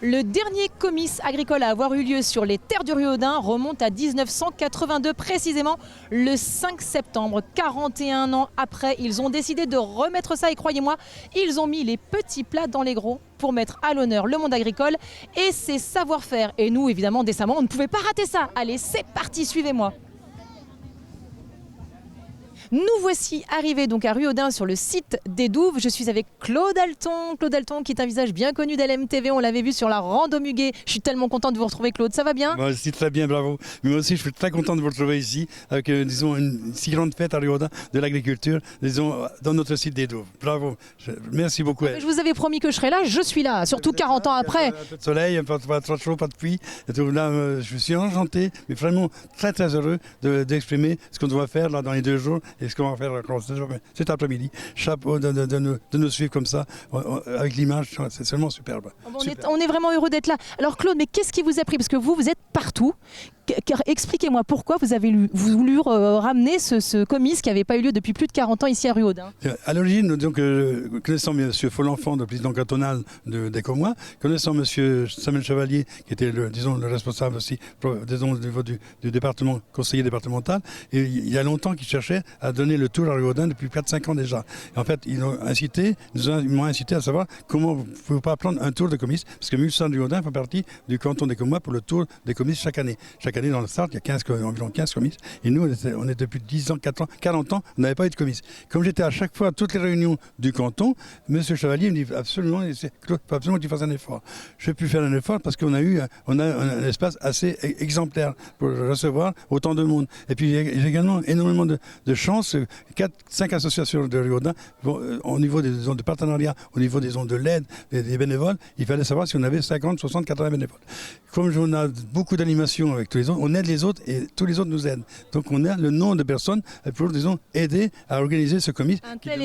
Le dernier comice agricole à avoir eu lieu sur les terres du Ruaudin remonte à 1982, précisément le 5 septembre. 41 ans après, ils ont décidé de remettre ça et croyez-moi, ils ont mis les petits plats dans les gros pour mettre à l'honneur le monde agricole et ses savoir-faire. Et nous, évidemment, décemment, on ne pouvait pas rater ça. Allez, c'est parti, suivez-moi. Nous voici arrivés donc à Ruaudin sur le site des Douves. Je suis avec Claude Alton. Claude Alton qui est un visage bien connu d'LMTV. On l'avait vu sur la Rando Muguet. Je suis tellement content de vous retrouver, Claude. Ça va bien? Moi aussi, très bien, bravo. Mais moi aussi, je suis très content de vous retrouver ici avec, disons, une si grande fête à Ruaudin de l'agriculture, disons, dans notre site des Douves. Bravo. Merci beaucoup. Je vous avais promis que je serais là. Je suis là, surtout 40 ans après. Un peu de soleil, pas trop chaud, pas de pluie. Et tout, là, je suis enchanté, mais vraiment très, très heureux d'exprimer ce qu'on doit faire là, dans les 2 jours et ce qu'on va faire cet après-midi. Chapeau de nous suivre comme ça, avec l'image, c'est seulement superbe. On est vraiment heureux d'être là. Alors Claude, mais qu'est-ce qui vous a pris? Parce que vous êtes partout. Expliquez-moi pourquoi vous avez voulu ramener ce comice qui n'avait pas eu lieu depuis plus de 40 ans ici à Ruaudin. À l'origine, donc, connaissant M. Folenfant, le président cantonal d'Ecomois, connaissant M. Samuel Chevalier, qui était le responsable aussi au niveau du département, conseiller départemental, et il y a longtemps qu'il cherchait à donner le tour à Ruaudin depuis 4-5 ans déjà. Et en fait, ils m'ont incité à savoir comment vous ne pouvez pas prendre un tour de comice, parce que Mulsanne Ruaudin fait partie du canton d'Ecomois pour le tour des comices chaque année. Chaque année dans le Sarthe, il y a environ 15 comices. Et nous, on est depuis 10 ans, 4 ans, 40 ans, on n'avait pas eu de comice. Comme j'étais à chaque fois à toutes les réunions du canton, M. Chevalier me dit absolument, il faut absolument que tu fasses un effort. Je n'ai pu faire un effort parce qu'on a un espace assez exemplaire pour recevoir autant de monde. Et puis, il y a également énormément de chance. 5 associations de Ruaudin, au niveau des zones de partenariat, au niveau des zones de l'aide, des bénévoles, il fallait savoir si on avait 50, 60, 80 bénévoles. Comme on a beaucoup d'animations avec tous les autres, on aide les autres et tous les autres nous aident. Donc on a le nombre de personnes pour, disons, aider à organiser ce comice. Un tel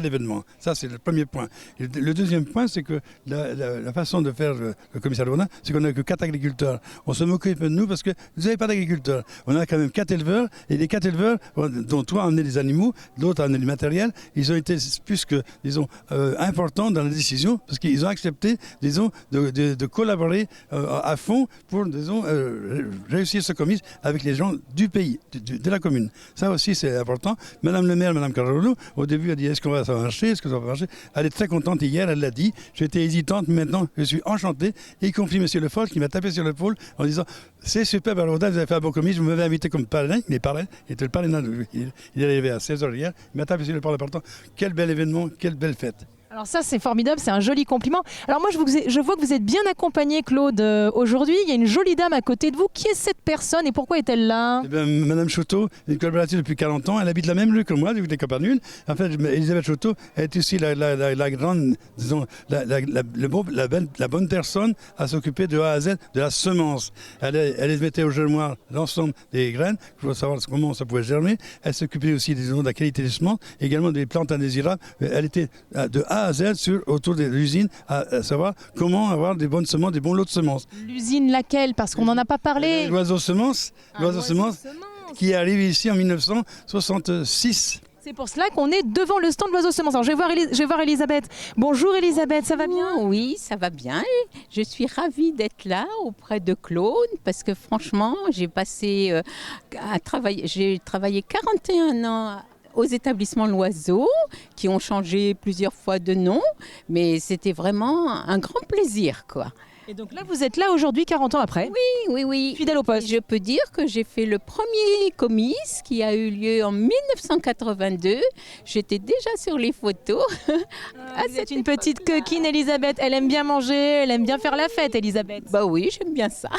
événement. Ça, c'est le premier point. Et le deuxième point, c'est que la façon de faire le comice à Ruaudin, c'est qu'on n'a que 4 agriculteurs. On se moque un peu de nous parce que vous n'avez pas d'agriculteurs. On a quand même 4 éleveurs et les 4 éleveurs, dont 3 ont amené des animaux, d'autres ont amené du matériel, ils ont été plus que, disons, importants dans la décision parce qu'ils ont accepté, disons, de collaborer à fond pour, disons, réussir ce comice avec les gens du pays, de la commune. Ça aussi, c'est important. Madame le maire, Madame Carolou, au début, elle dit est-ce qu'on va s'en marcher, est-ce que ça va marcher? Elle est très contente hier, elle l'a dit. J'étais hésitante, maintenant, je suis enchanté, y compris M. Le Foll qui m'a tapé sur l'épaule en disant c'est super, Ruaudin, vous avez fait un beau comice, vous m'avez invité comme parrain, il était le parrain, il est arrivé à 16h hier, il m'a tapé sur l'épaule en partant. Quel bel événement, quelle belle fête. Alors ça, c'est formidable, c'est un joli compliment. Alors moi, je vois que vous êtes bien accompagné, Claude, aujourd'hui. Il y a une jolie dame à côté de vous. Qui est cette personne et pourquoi est-elle là? Eh bien, Madame Chouteau, une collaboratrice depuis 40 ans. Elle habite la même rue que moi, du côté Campanules. En fait, Elisabeth Chouteau est aussi la grande, disons, la bonne personne à s'occuper de A à Z de la semence. Elle mettait au germoir l'ensemble des graines pour savoir comment ça pouvait germer. Elle s'occupait aussi, disons, de la qualité des semences, également des plantes indésirables. Elle était de A à Z autour de l'usine à savoir comment avoir des bonnes semences, des bons lots de semences. L'usine laquelle? Parce qu'on n'en a pas parlé. L'oiseau semence, qui est arrivé ici en 1966. C'est pour cela qu'on est devant le stand de l'oiseau semence. Alors je vais voir Elisabeth. Bonjour Elisabeth, ça va bien? Oui, ça va bien. Je suis ravie d'être là auprès de Claude parce que franchement, j'ai travaillé 41 ans aux établissements L'Oiseau, qui ont changé plusieurs fois de nom, mais c'était vraiment un grand plaisir, quoi. Et donc là, vous êtes là aujourd'hui, 40 ans après. Oui. Fidèle au poste. Je peux dire que j'ai fait le premier comice qui a eu lieu en 1982. J'étais déjà sur les photos. Vous êtes une petite coquine, Elisabeth. Elle aime bien manger, elle aime bien faire la fête, Elisabeth. Bah oui, j'aime bien ça.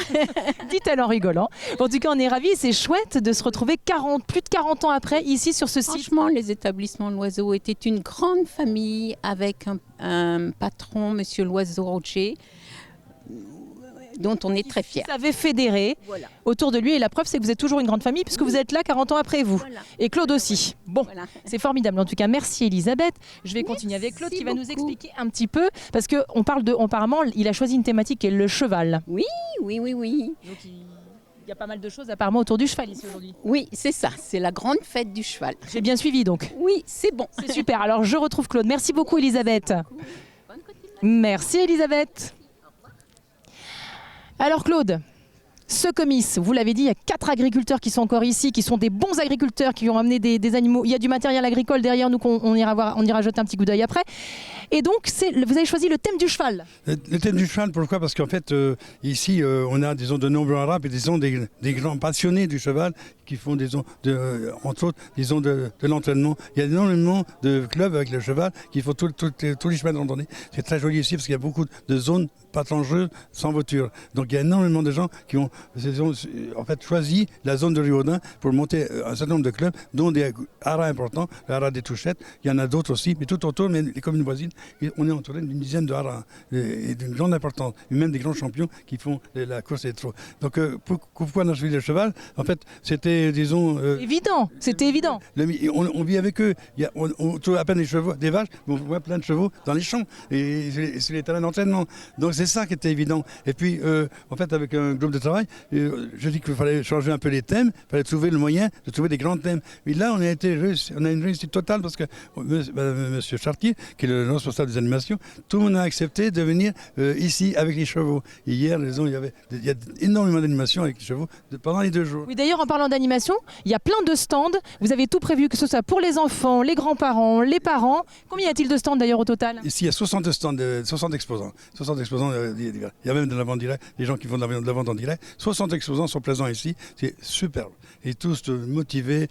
Dit-elle en rigolant. En tout cas, on est ravis. C'est chouette de se retrouver plus de 40 ans après, ici sur ce site. Franchement, les établissements L'Oiseau étaient une grande famille avec un patron, Monsieur Loiseau Rocher, dont on est très fiers. Vous avez fédéré autour de lui et la preuve c'est que vous êtes toujours une grande famille puisque vous êtes là 40 ans après vous. Et Claude aussi. Bon, c'est formidable. En tout cas, merci Elisabeth. Je vais continuer avec Claude qui va nous expliquer un petit peu parce qu'on parle apparemment, il a choisi une thématique qui est le cheval. Oui. Donc il y a pas mal de choses apparemment autour du cheval ici aujourd'hui. Oui, c'est ça. C'est la grande fête du cheval. J'ai bien suivi donc. Oui, c'est bon. C'est super. Alors je retrouve Claude. Merci beaucoup Elisabeth. Merci Elisabeth. Alors Claude, ce comice, vous l'avez dit, il y a 4 agriculteurs qui sont encore ici, qui sont des bons agriculteurs, qui ont amené des animaux. Il y a du matériel agricole derrière nous qu'on ira voir, on ira jeter un petit coup d'œil après. Et donc, vous avez choisi le thème du cheval. Le thème du cheval, pourquoi? Parce qu'en fait, ici, on a disons, de nombreux Arabes et disons, des grands passionnés du cheval qui font, disons, entre autres, disons, de l'entraînement. Il y a énormément de clubs avec le cheval qui font tous les chemins de randonnée. C'est très joli ici parce qu'il y a beaucoup de zones pas dangereuses sans voiture. Donc il y a énormément de gens qui ont en fait choisi la zone de Riaudin pour monter un certain nombre de clubs, dont des haras importants, le haras des Touchettes. Il y en a d'autres aussi, mais tout autour, mais les communes voisines, on est entouré d'une dizaine de haras et d'une grande importance, et même des grands champions qui font la course des trot. Donc pourquoi on a choisi le cheval? En fait, c'était, disons... évident, c'était évident. On vit avec eux. On trouve à peine des chevaux, des vaches, mais on voit plein de chevaux dans les champs et sur les terrains d'entraînement. Donc c'est ça qui était évident. Et puis, en fait, avec un groupe de travail, je dis qu'il fallait changer un peu les thèmes, il fallait trouver le moyen de trouver des grands thèmes. Mais là, on a une réussite totale parce que M. Chartier, qui est le responsable des animations, tout le monde a accepté de venir ici avec les chevaux. Et hier, il y a énormément d'animations avec les chevaux pendant les 2 jours. Oui, d'ailleurs, en parlant d'animation, il y a plein de stands. Vous avez tout prévu, que ce soit pour les enfants, les grands-parents, les parents. Combien y a-t-il de stands d'ailleurs au total? Ici, il y a 60 stands, 60 exposants. 60 exposants, il y a même de la vente directe, des gens qui font de la vente en direct. 60 exposants sont présents ici, c'est superbe. Et tous motivés,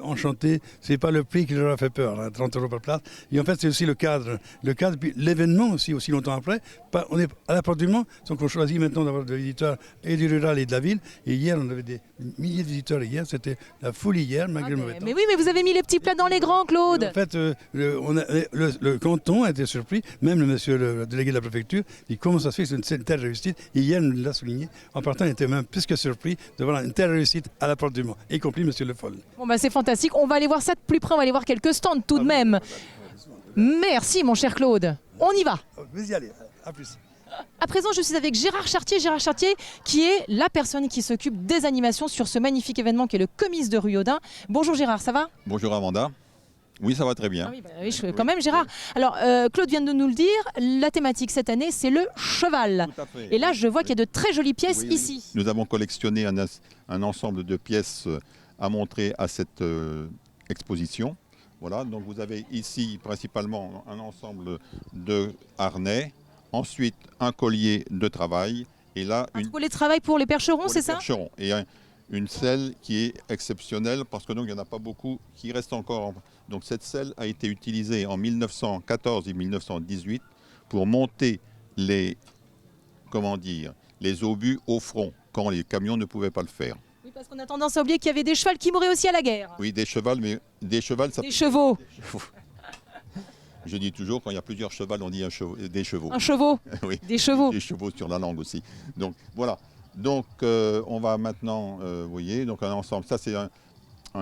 enchantés. C'est pas le prix qui leur a fait peur, hein, 30 € par place. Et en fait, c'est aussi le cadre. Le cadre, puis l'événement aussi longtemps après. On est à la porte du Mans, donc on choisit maintenant d'avoir des visiteurs et du rural et de la ville. Et hier, on avait des milliers de visiteurs hier. C'était la folie hier, malgré le mauvais temps. Mais oui, mais vous avez mis les petits plats dans les grands, Claude. En fait, le canton a été surpris, même le délégué de la préfecture, il commence à se faire une telle réussite. Et hier, il l'a souligné. En partant, il était même plus que surpris de voir une telle réussite à la porte du Mans, y compris M. Le Foll. Bon, bah, c'est fantastique. On va aller voir ça de plus près. On va aller voir quelques stands tout de même. Merci, mon cher Claude. On y va. Vous y allez. À plus. À présent, je suis avec Gérard Chartier. Gérard Chartier, qui est la personne qui s'occupe des animations sur ce magnifique événement qui est le Comice de Ruaudin. Bonjour Gérard, ça va? Bonjour Amanda. Oui, ça va très bien. Ah oui, oui, quand même Gérard. Alors, Claude vient de nous le dire, la thématique cette année, c'est le cheval. Tout à fait. Et là, je vois qu'il y a de très jolies pièces Oui. ici. Nous avons collectionné un ensemble de pièces à montrer à cette exposition. Voilà, donc vous avez ici principalement un ensemble de harnais, ensuite un collier de travail, et là Un collier de travail pour les percherons, c'est ça? percherons. Et une selle qui est exceptionnelle parce que donc il n'y en a pas beaucoup qui restent encore. Donc cette selle a été utilisée en 1914 et 1918 pour monter les obus au front quand les camions ne pouvaient pas le faire. Oui, parce qu'on a tendance à oublier qu'il y avait des chevaux qui mouraient aussi à la guerre. Oui, des chevaux, mais des chevaux, ça. Des chevaux. Je dis toujours, quand il y a plusieurs chevaux, on dit des chevaux. Un chevaux. Oui. Des chevaux. Des chevaux sur la langue aussi. Donc voilà. Donc on va maintenant, vous voyez, donc un ensemble. Ça c'est un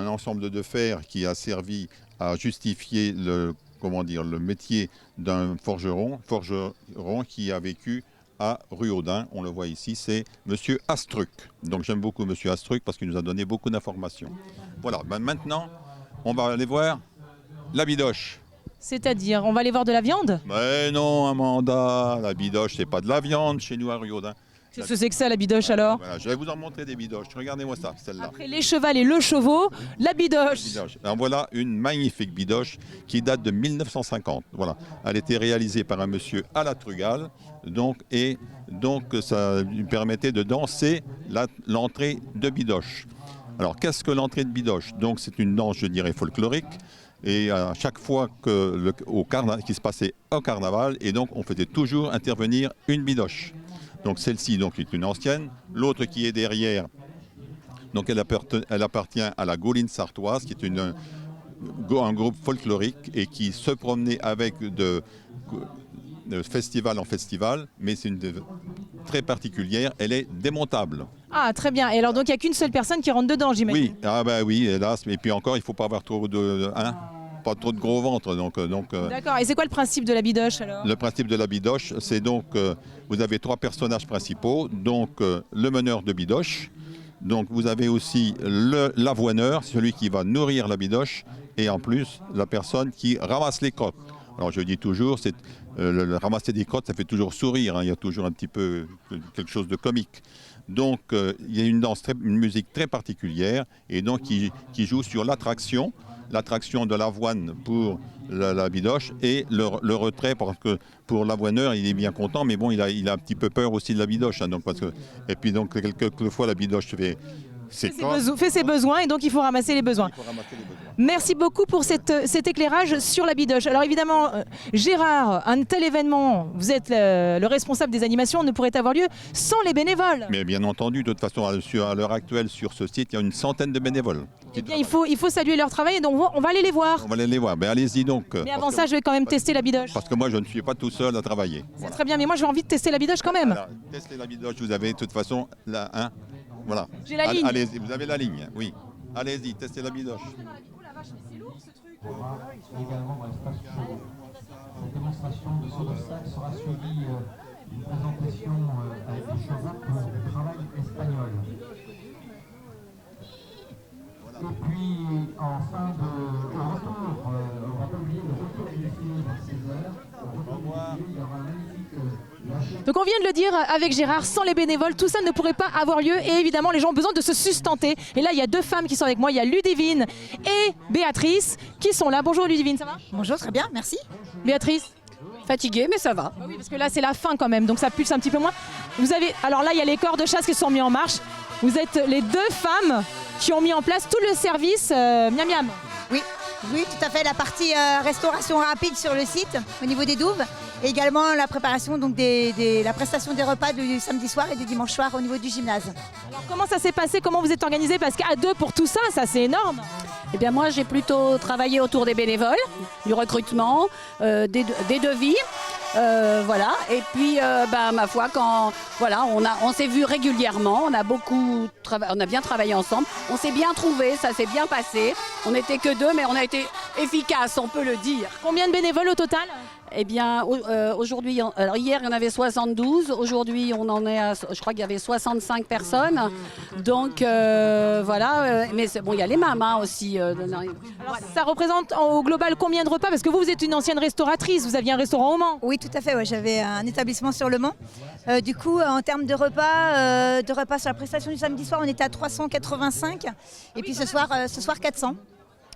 ensemble de fer qui a servi à justifier le métier d'un forgeron qui a vécu à Ruaudin. On le voit ici, c'est Monsieur Astruc. Donc j'aime beaucoup Monsieur Astruc parce qu'il nous a donné beaucoup d'informations. Voilà. Ben, maintenant, on va aller voir la bidoche. C'est-à-dire, on va aller voir de la viande? Mais non, Amanda, la bidoche, c'est pas de la viande chez nous à Ruaudin. Qu'est-ce que c'est que ça, la bidoche, alors? Voilà, je vais vous en montrer des bidoches. Regardez-moi ça, celle-là. Après les chevals et le chevaux, la bidoche. Alors voilà une magnifique bidoche qui date de 1950. Voilà. Elle a été réalisée par un monsieur à la Trugale. Donc ça lui permettait de danser l'entrée de bidoche. Alors qu'est-ce que l'entrée de bidoche? Donc c'est une danse, je dirais, folklorique. Et à chaque fois qui se passait au carnaval, et donc on faisait toujours intervenir une bidoche. Donc celle-ci est une ancienne, l'autre qui est derrière, donc elle appartient à la Gauline sartoise, qui est un groupe folklorique et qui se promenait avec de festival en festival, mais c'est une très particulière, elle est démontable. Ah, très bien. Et alors, donc, il n'y a qu'une seule personne qui rentre dedans, j'imagine? Oui, oui, hélas. Et puis encore, il ne faut pas avoir pas trop de gros ventre. D'accord. Et c'est quoi le principe de la bidoche, alors? Le principe de la bidoche, c'est donc, vous avez 3 personnages principaux. Donc, le meneur de bidoche. Donc, vous avez aussi l'avoineur, celui qui va nourrir la bidoche. Et en plus, la personne qui ramasse les crottes. Alors je dis toujours, le ramasser des crottes, ça fait toujours sourire, hein. Il y a toujours un petit peu quelque chose de comique. Donc il y a une musique très particulière et donc qui joue sur l'attraction de l'avoine pour la bidoche et le retrait, parce que pour l'avoineur il est bien content, mais bon il a un petit peu peur aussi de la bidoche, hein, donc et puis donc quelquefois la bidoche fait ses besoins et donc il faut ramasser les besoins. Merci beaucoup pour cet éclairage sur la bidoche. Alors évidemment, Gérard, un tel événement, vous êtes le responsable des animations, ne pourrait avoir lieu sans les bénévoles. Mais bien entendu, de toute façon, à l'heure actuelle sur ce site, il y a une centaine de bénévoles. Eh bien, il faut saluer leur travail et donc on va aller les voir. On va aller les voir, ben, allez-y donc. Mais avant ça, je vais quand même tester la bidoche. Parce que moi, je ne suis pas tout seul à travailler. C'est très bien, mais moi j'ai envie de tester la bidoche quand même. Alors, testez la bidoche, vous avez de toute façon là, hein, voilà. J'ai la ligne. Allez-y, vous avez la ligne, oui. Allez-y, testez la bidoche. Également dans l'espace chaud. Cette démonstration de saut d'obstacle sera suivie d'une présentation avec des chevaux pour du travail espagnol. Et puis, en fin de retour, on va pas oublier le retour du défilé vers 16h. Au retour du défilé, il y aura un magnifique Donc on vient de le dire avec Gérard, sans les bénévoles, tout ça ne pourrait pas avoir lieu et évidemment les gens ont besoin de se sustenter. Et là il y a deux femmes qui sont avec moi, il y a Ludivine et Béatrice qui sont là. Bonjour Ludivine, ça va? Bonjour, très bien, merci. Béatrice? Fatiguée, mais ça va. Oui, parce que là c'est la fin quand même, donc ça pulse un petit peu moins. Vous avez, alors là il y a les corps de chasse qui se sont mis en marche. Vous êtes les deux femmes qui ont mis en place tout le service miam miam. Oui, oui, tout à fait. La partie restauration rapide sur le site, au niveau des douves, et également la préparation, donc la prestation des repas du samedi soir et du dimanche soir au niveau du gymnase. Alors comment ça s'est passé? Comment vous êtes organisés? Parce qu'à deux pour tout ça, ça c'est énorme. Eh bien moi j'ai plutôt travaillé autour des bénévoles, du recrutement, des devis. Voilà, et puis ma foi, quand voilà, on s'est vu régulièrement, on a bien travaillé ensemble, on s'est bien trouvé, ça s'est bien passé. On n'était que deux, mais on a été efficace, on peut le dire. Combien de bénévoles au total? Eh bien, aujourd'hui, alors hier il y en avait 72, aujourd'hui on en est à, je crois qu'il y avait 65 personnes. Donc voilà, mais bon, il y a les mamans aussi. Alors, ça représente au global combien de repas? Parce que vous êtes une ancienne restauratrice, vous aviez un restaurant au Mans. Oui, tout à fait, ouais, j'avais un établissement sur le Mans. Du coup, en termes de repas sur la prestation du samedi soir, on était à 385. Et puis ce soir 400.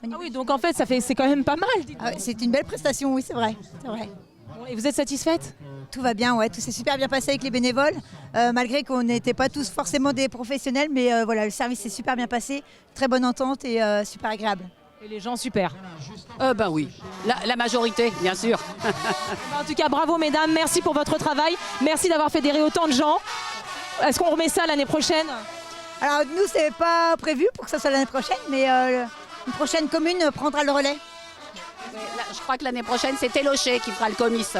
Ah oui, donc en fait, c'est quand même pas mal. Ah ouais, c'est une belle prestation, oui, c'est vrai. Bon, et vous êtes satisfaite? Tout va bien, ouais, tout s'est super bien passé avec les bénévoles, malgré qu'on n'était pas tous forcément des professionnels, mais voilà, le service s'est super bien passé, très bonne entente et super agréable. Et les gens, super. Ben oui, la majorité, bien sûr. En tout cas, bravo mesdames, merci pour votre travail, merci d'avoir fédéré autant de gens. Est-ce qu'on remet ça l'année prochaine? Alors nous, c'est pas prévu pour que ça soit l'année prochaine, mais une prochaine commune prendra le relais. Je crois que l'année prochaine, c'est Télocher qui fera le comice.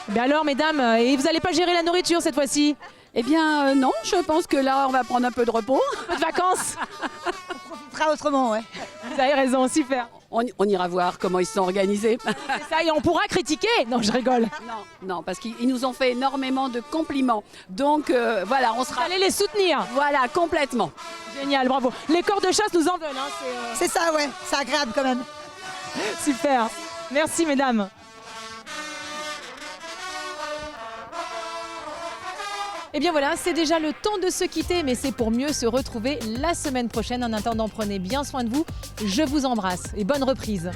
Mais alors, mesdames, et vous n'allez pas gérer la nourriture cette fois-ci? Eh bien, non, je pense que là, on va prendre un peu de repos. Un peu de vacances? On profitera autrement, ouais. Vous avez raison, super. On ira voir comment ils se sont organisés. C'est ça, et on pourra critiquer. Non, je rigole. Non, parce qu'ils nous ont fait énormément de compliments. Donc, voilà, on sera... Allez les soutenir. Voilà, complètement. Génial, bravo. Les corps de chasse nous en veulent. Hein, c'est ça, ouais, c'est agréable quand même. Super. Merci, mesdames. Et bien voilà, c'est déjà le temps de se quitter, mais c'est pour mieux se retrouver la semaine prochaine. En attendant, prenez bien soin de vous. Je vous embrasse et bonne reprise.